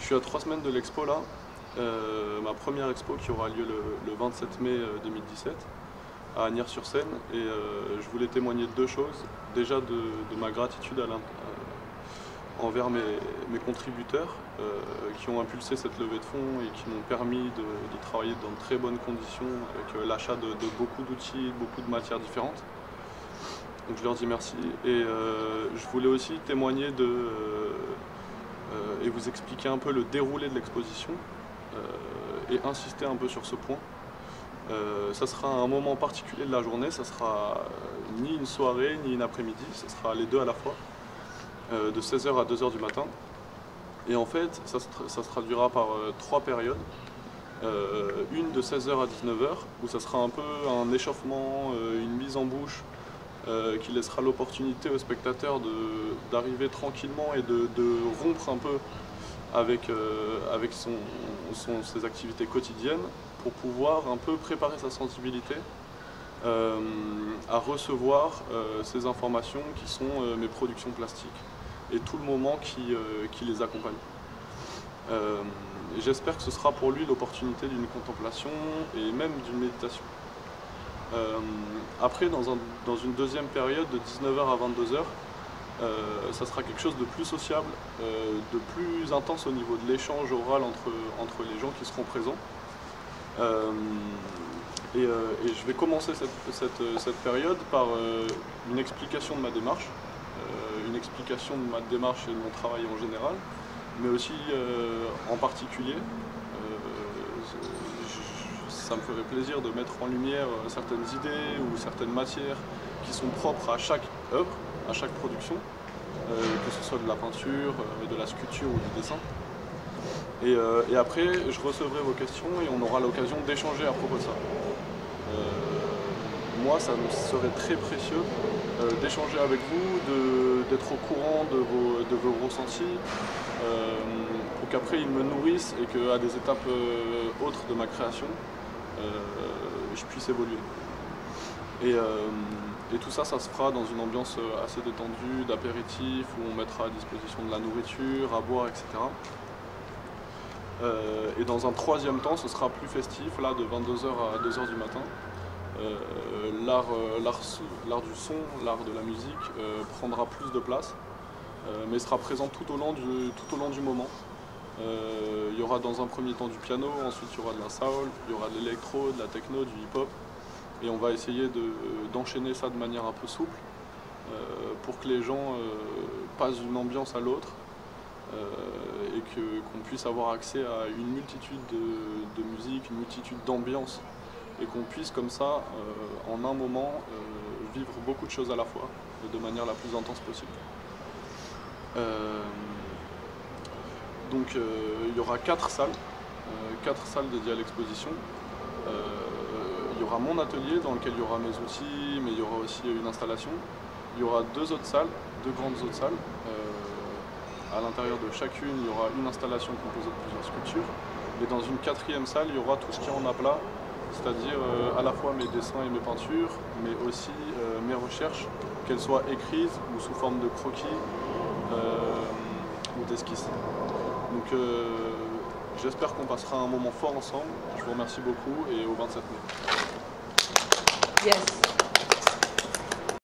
suis à 3 semaines de l'expo là, ma première expo qui aura lieu le 27 mai 2017 à Agnières-sur-Seine, et je voulais témoigner de deux choses. Déjà de ma gratitude envers mes contributeurs qui ont impulsé cette levée de fonds et qui m'ont permis de travailler dans de très bonnes conditions avec l'achat de beaucoup d'outils, beaucoup de matières différentes. Donc je leur dis merci, et je voulais aussi témoigner et vous expliquer un peu le déroulé de l'exposition et insister un peu sur ce point. Ça sera un moment particulier de la journée, ça sera ni une soirée ni une après-midi, ça sera les deux à la fois, de 16h à 2h du matin. Et en fait, ça se traduira par trois périodes. Une de 16h à 19h, où ça sera un peu un échauffement, une mise en bouche, qui laissera l'opportunité aux spectateurs d'arriver tranquillement et de rompre un peu avec ses activités quotidiennes pour pouvoir un peu préparer sa sensibilité à recevoir ces informations qui sont mes productions plastiques et tout le moment qui les accompagne. J'espère que ce sera pour lui l'opportunité d'une contemplation et même d'une méditation. Après, dans une deuxième période de 19h à 22h, ça sera quelque chose de plus sociable, de plus intense au niveau de l'échange oral entre les gens qui seront présents. Et je vais commencer cette période par une explication de ma démarche, et de mon travail en général, mais aussi en particulier. Ça me ferait plaisir de mettre en lumière certaines idées ou certaines matières qui sont propres à chaque œuvre, à chaque production, que ce soit de la peinture, de la sculpture ou du dessin. Et après, je recevrai vos questions et on aura l'occasion d'échanger à propos de ça. Moi, ça me serait très précieux d'échanger avec vous, d'être au courant de vos ressentis, pour qu'après ils me nourrissent et qu'à des étapes autres de ma création, je puisse évoluer. Et tout ça, ça se fera dans une ambiance assez détendue, d'apéritif, où on mettra à disposition de la nourriture, à boire, etc. Et dans un troisième temps, ce sera plus festif, là, de 22h à 2h du matin. L'art du son, l'art de la musique prendra plus de place, mais sera présent tout au long du moment. Il y aura dans un premier temps du piano, ensuite il y aura de la soul, il y aura de l'électro, de la techno, du hip-hop, et on va essayer d'enchaîner ça de manière un peu souple pour que les gens passent d'une ambiance à l'autre et qu'on puisse avoir accès à une multitude de musiques, une multitude d'ambiances, et qu'on puisse comme ça, en un moment, vivre beaucoup de choses à la fois, de manière la plus intense possible. Donc il y aura 4 salles dédiées à l'exposition. Il y aura mon atelier dans lequel il y aura mes outils, mais il y aura aussi une installation. Il y aura deux grandes autres salles. À l'intérieur de chacune, il y aura une installation composée de plusieurs sculptures. Et dans une quatrième salle, il y aura tout ce qui est en aplat, c'est-à-dire à la fois mes dessins et mes peintures, mais aussi mes recherches, qu'elles soient écrites ou sous forme de croquis ou d'esquisses. Donc j'espère qu'on passera un moment fort ensemble. Je vous remercie beaucoup et au 27 mai. Yes.